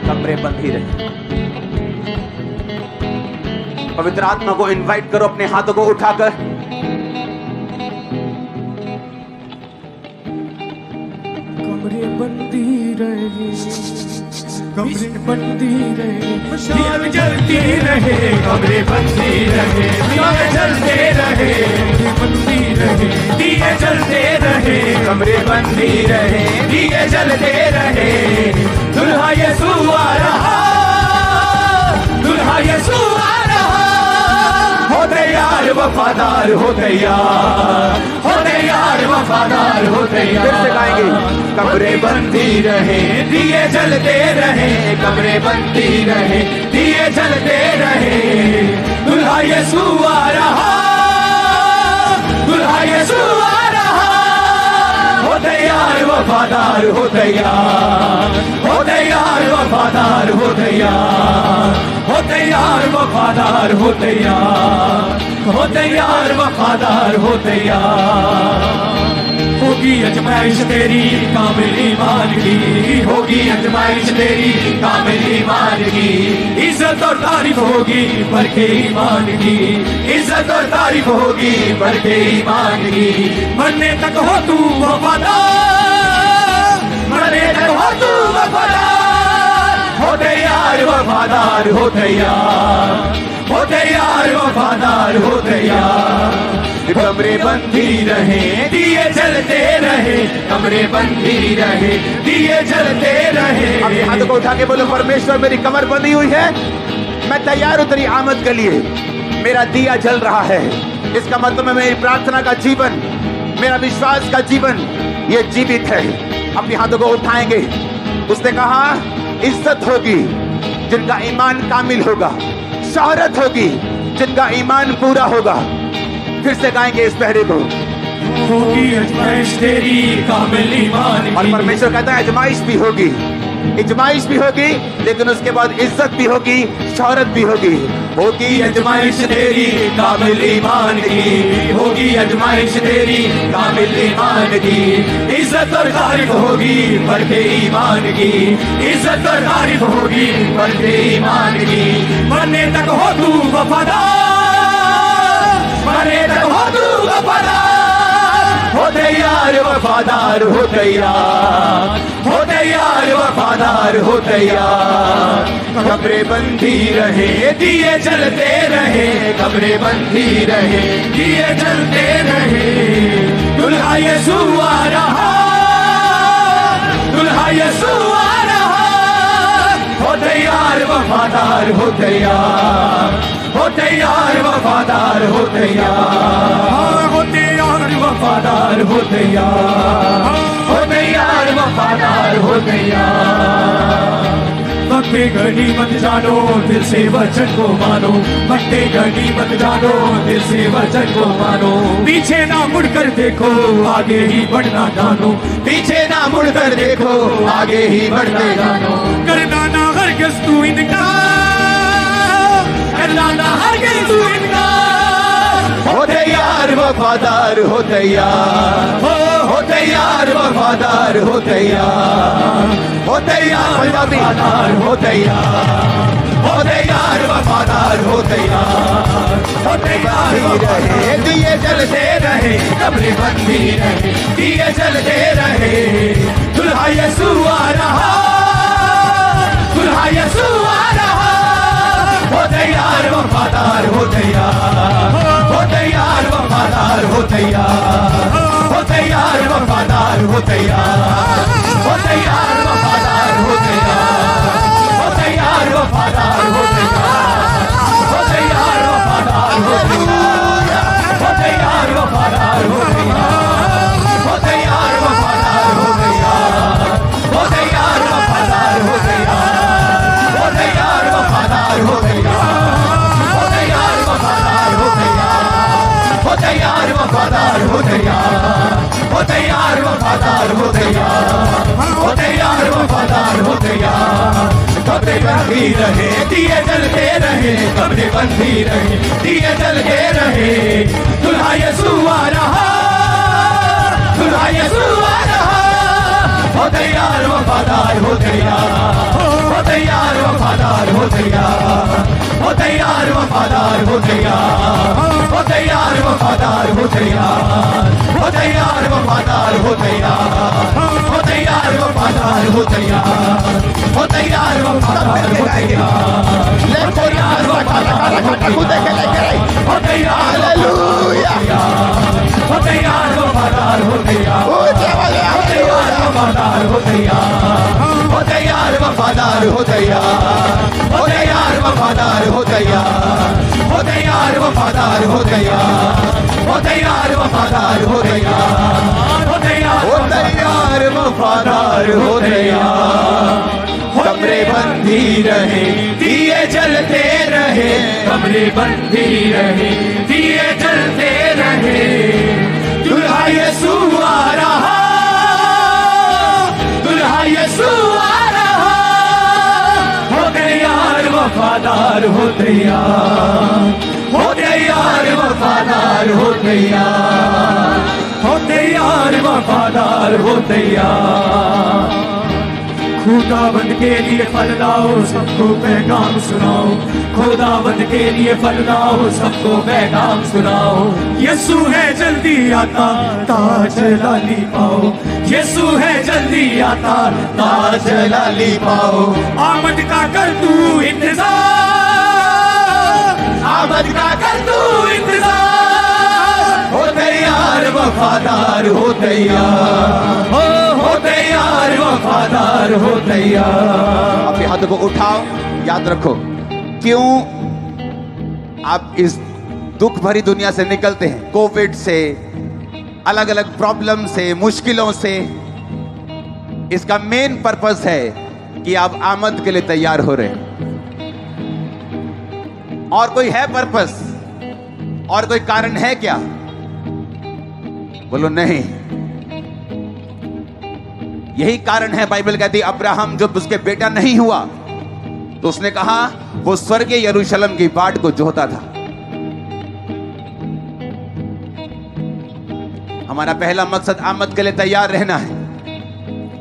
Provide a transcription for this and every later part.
कमरे बंद ही रहे। पवित्र आत्मा को इनवाइट करो अपने हाथों को उठाकर। कमरे बंदी रहे, कमरे बंदी रहे, मशाल जलती रहे, कमरे बंदी रहे, दिए जलते रहे, बंदी रहे, दिए जलते रहे, कमरे बंदी रहे, दिए जलते रहे। दुल्हा यीशु आ रहा, दुल्हा यीशु आ रहा। हो तैयार वफादार, हो तैयार, हो तैयार वफादार, हो तैयार। फिर से गाएंगे। कमरे बंदी रहे, दिए जलते रहे, कमरे बंदी रहे, दिए जलते रहे। दुल्हा यीशु आ रहा, दुल्हा यीशु आ रहा। हो तैयार वफादार, हो तैयार, हो तैयार वफादार, हो तैयार, हो तैयार वफादार, हो तैयार, हो तैयार वफादार, हो तैयार। होगी अजमाइश तेरी कामिल ईमान की, होगी अजमाइश तेरी कामिल ईमान की। इज्जत और तारीफ होगी बरके ईमान की, इज्जत और तारीफ होगी बरके ईमान की। मरने तक हो तू वफादार, मरने तक हो तू वफादार। हो तैयार वफादार, हो तैयार, हो तैयार वफादार, हो तैयार। कमरे बंदी रहे, दिए जलते रहे, कमरे बंदी रहे, दिए जलते रहे। अपने हाथों को उठा के बोलो, परमेश्वर मेरी कमर बंधी हुई है, मैं तैयार हूं तेरी आमद के लिए। मेरा दिया जल रहा है। इसका मतलब है मेरी प्रार्थना का जीवन, मेरा विश्वास का जीवन ये जीवित है। अपने हाथों को उठाएंगे। उसने कहा इज्जत होगी जिनका ईमान कामिल होगा, शोहरत होगी जिनका ईमान पूरा होगा। फिर से गाएंगे इस पहरे को। होगी अजमाइश तेरी कामिल ईमान की। और परमेश्वर कहता है अजमाइश भी होगी, इजमाइश भी होगी, लेकिन उसके बाद इज्जत भी होगी, शोहरत भी होगी। होगी अजमाइश तेरी कामिल ईमान की, होगी अजमाइश तेरी कामिल ईमान की। इज्जत और तारीफ होगी बढ़ते ईमान की, इज्जत और तारीफ होगी बढ़ते ईमान की। मरने तक हो तू वफादार, मरने तक हो तू वफादार। हो तैयार वफादार, हो तैयार, हो तैयार वफादार, हो तैयार। कमरे बंदी रहे, दिए जलते रहे, कमरे बंदी रहे, दिए जलते रहे। दुल्हा यीशु आ रहा, दुल्हा यीशु आ रहा। हो तैयार वफादार, हो तैयार, हो तैयार वफादार, हो तैयार। हो तैयार वफादार, हो तैयार, हो तैयार वफादार, हो तैयार। वक्त घड़ी मत जानो, दिल से वचन को मानो, वक्त घड़ी मत जानो, दिल से वचन को मानो। पीछे ना मुड़कर देखो, आगे ही बढ़ना जानो, पीछे ना मुड़कर देखो, आगे ही बढ़ना जानो। करना ना हरगिज़ तू इनकार, करना ना हरगिज़ तू इनकार। हो तैयार वफादार, हो तैयार, हो तैयार वफादार, हो तैयार, हो तैयार वफादार, हो तैयार, हो तैयार वफादार, हो तैयार। हो तैयार रहे, दिए जलते रहे, कमरे बंदी रहे, दिए जलते रहे। दुल्हा यीशु आ रहा, दुल्हा यीशु आ रहा। हो तैयार वफादार, हो तैयार, हो तैयार वफादार, हो तैयार, हो तैयार वफादार, हो तैयार, हो तैयार वफादार, हो तैयार, हो तैयार वफादार, हो तैयार, हो तैयार वफादार, हो तैयार, हो तैयार वफादार, हो तैयार, हो तैयार वफादार, हो तैयार, हो तैयार वफादार, हो तैयार, हो तैयार वफादार, हो तैयार, हो तैयार वफादार, हो तैयार, हो तैयार वफादार, हो तैयार, हो तैयार वफादार, हो तैयार, हो तैयार वफादार, हो तैयार। कमरे बंदी रहे, दिए जलते रहे, कमरे बंदी रहे, दिए जलते रहे। दुल्हा यीशु आ रहा, दुल्हा यीशु आ रहा। हो तैयार वफादार, हो तैयार, हो तैयार, हो तैयार वफादार हो तैयार, हो तैयार वफादार हो तैयार, हो तैयार वफादार हो तैयार, हो तैयार वफादार हो तैयार, हो तैयार वफादार हो तैयार, हो तैयार वफादार हो तैयार, हो तैयार हो तैयार वफादार हो तैयार, हो तैयार वफादार हो तैयार, हो तैयार वफादार हो तैयार, हो तैयार वफादार हो तैयार, हो तैयार वफादार हो तैयार, हो तैयार वफादार हो तैयार, हो तैयार वफादार हो तैयार। कमरे बंदी रहे दिए जलते रहे, कमरे बंदी रहे दिए जलते रहे, दुल्हा यीशु आ रहा, दुल्हा यीशु आ रहा, हो तैयार वफादार हो तैयार, हो तैयार वफादार हो तैयार, हो तैयार वफादार हो तैयार। खुदावंद के लिए फल लाओ, सबको पैगाम सुनाओ, खुदावंद के लिए फल लाओ, सबको पैगाम सुनाओ। यीशु है जल्दी आता, ताज लाली पाओ, यीशु है जल्दी आता, ताज लाली पाओ। आमद का कर तू इंतजार, आमद का कर तू इंतजार, हो तैयार वफादार हो तैयार, हो तैयार वफादार हो तैयार। अपने हाथों को उठाओ, याद रखो क्यों आप इस दुख भरी दुनिया से निकलते हैं, कोविड से, अलग अलग प्रॉब्लम से, मुश्किलों से। इसका मेन पर्पस है कि आप आमद के लिए तैयार हो रहे हैं। और कोई है पर्पस, और कोई कारण है क्या? बोलो नहीं। यही कारण है, बाइबल कहती है अब्राहम जब उसके बेटा नहीं हुआ तो उसने कहा वो स्वर्गीय यरूशलेम की बाट को जोहता था। हमारा पहला मकसद आमद के लिए तैयार रहना है।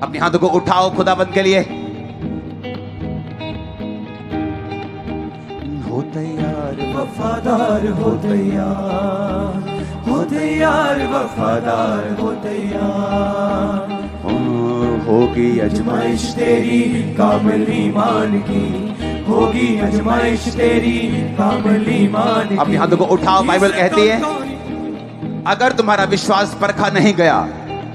अपने हाथों को उठाओ खुदाबंद के लिए। हो तैयार वफादार हो तैयार, हो तैयार वफादार हो तैयार। होगी अजमाइश तेरी कामिल ईमान की, होगी अजमाइश तेरी कामिल ईमान की। अपने हाथों को उठाओ। बाइबल कहती है अगर तुम्हारा विश्वास परखा नहीं गया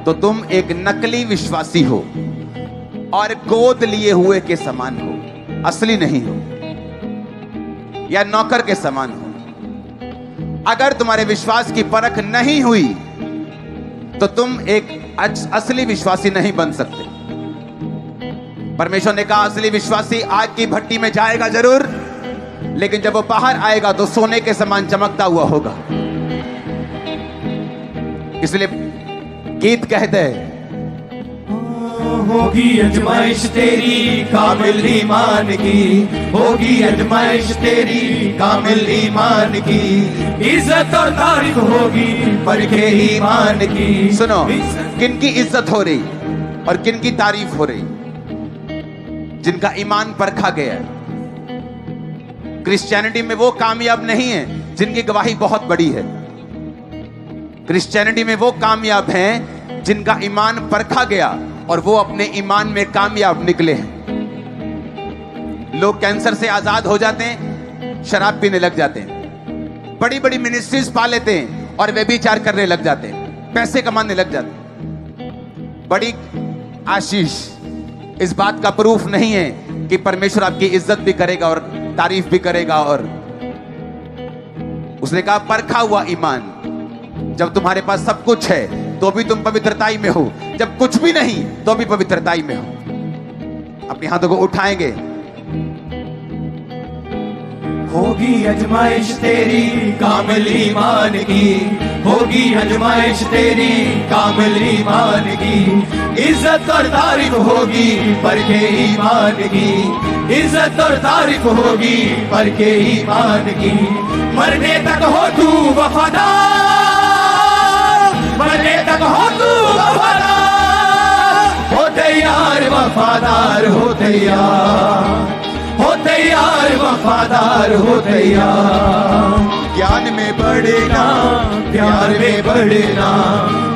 तो तुम एक नकली विश्वासी हो और गोद लिए हुए के समान हो, असली नहीं हो, या नौकर के समान हो। अगर तुम्हारे विश्वास की परख नहीं हुई तो तुम एक असली विश्वासी नहीं बन सकते। परमेश्वर ने कहा असली विश्वासी आग की भट्टी में जाएगा जरूर, लेकिन जब वो बाहर आएगा तो सोने के समान चमकता हुआ होगा। इसलिए गीत कहते हैं होगी अजमाइश तेरी कामिल ईमान की, होगी अजमाइश तेरी कामिल ईमान की। इज्जत और तारीफ होगी परखे ईमान की। सुनो, किन की इज्जत हो रही और किन की तारीफ हो रही? जिनका ईमान परखा गया है। क्रिश्चियनिटी में वो कामयाब नहीं है जिनकी गवाही बहुत बड़ी है। क्रिश्चियनिटी में वो कामयाब हैं जिनका ईमान परखा गया और वो अपने ईमान में कामयाब निकले हैं। लोग कैंसर से आजाद हो जाते हैं, शराब पीने लग जाते हैं, बड़ी बड़ी मिनिस्ट्रीज पा लेते हैं और व्यभिचार करने लग जाते हैं, पैसे कमाने लग जाते हैं। बड़ी आशीष इस बात का प्रूफ नहीं है कि परमेश्वर आपकी इज्जत भी करेगा और तारीफ भी करेगा। और उसने कहा परखा हुआ ईमान। जब तुम्हारे पास सब कुछ है तो भी तुम पवित्रताई में हो, जब कुछ भी नहीं तो भी पवित्रताई में हो। अपने हाथों को उठाएंगे। होगी अजमाइश तेरी कामिल ईमान की, होगी अजमाइश तेरी कामिल ईमान की। इज्जत और तारीफ होगी परखे ईमान की, इज्जत और तारीफ होगी परखे ईमान की। मरने तक हो तू वफादार, मरने तक हो तू वफादार, हो तैयार वफादार हो तैयार, हो तैयार वफादार हो तैयार। ज्ञान में बढ़ना, प्यार में बढ़ना,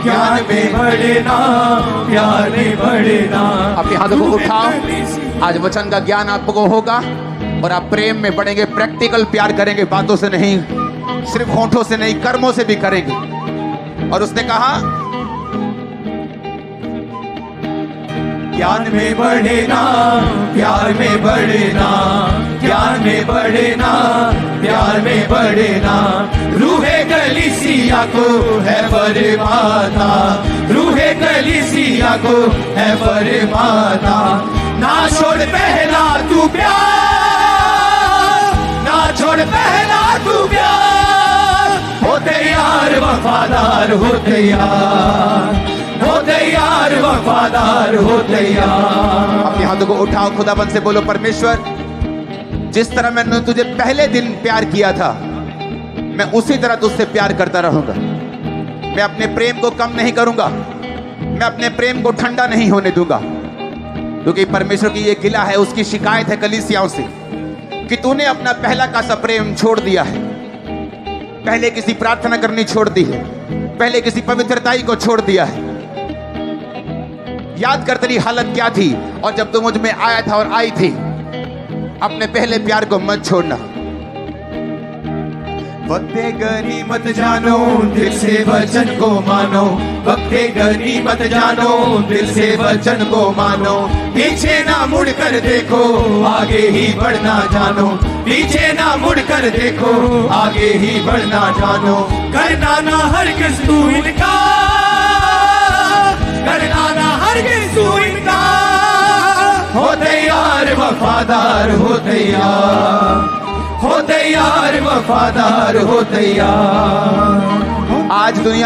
ज्ञान में बढ़ना, प्यार में बढ़ना। अपने हाथों को उठाओ। आज वचन का ज्ञान आपको होगा और आप प्रेम में बढ़ेंगे, प्रैक्टिकल प्यार करेंगे, बातों से नहीं, सिर्फ होठों से नहीं, कर्मों से भी करेंगे। और उसने कहा ज्ञान में बढ़ना, प्यार में बढ़ना, ज्ञान में बढ़ना, प्यार में बढ़ना। रूहे कलीसिया को है फरमाता, रूहे कलीसिया को है फरमाता। ना छोड़ पहला तू प्यार, ना छोड़ पहला तू प्यार। हो तैयार वफादार हो तैयार, हो तैयार वफादार हो तैयार। अपने हाथों को उठाओ, खुदाबंद से बोलो परमेश्वर, जिस तरह मैंने तुझे पहले दिन प्यार किया था, मैं उसी तरह तुझसे प्यार करता रहूंगा। मैं अपने प्रेम को कम नहीं करूंगा, मैं अपने प्रेम को ठंडा नहीं होने दूंगा। क्योंकि परमेश्वर की ये गिला है, उसकी शिकायत है कलीसियाओं से कि तूने अपना पहला का सा प्रेम छोड़ दिया है। पहले किसी प्रार्थना करनी छोड़ दी है, पहले किसी पवित्रताई को छोड़ दिया है। याद कर तेरी हालत क्या थी, और जब तू मुझ में आया था और आई थी। अपने पहले प्यार को मत छोड़ना। वक्ते गनीमत जानो, दिल से वचन को मानो। वक्ते गनीमत जानो, दिल से वचन को मानो। पीछे ना मुड़ कर देखो, आगे ही बढ़ना जानो। पीछे ना मुड़ कर देखो, आगे ही बढ़ना जानो। करना ना हरगिज़ तू इनकार, करना ना हरगिज़ तू इनकार। हो तैयार वफादार हो तैयार, हो तैयार वफादार हो तैयार। आज दुनिया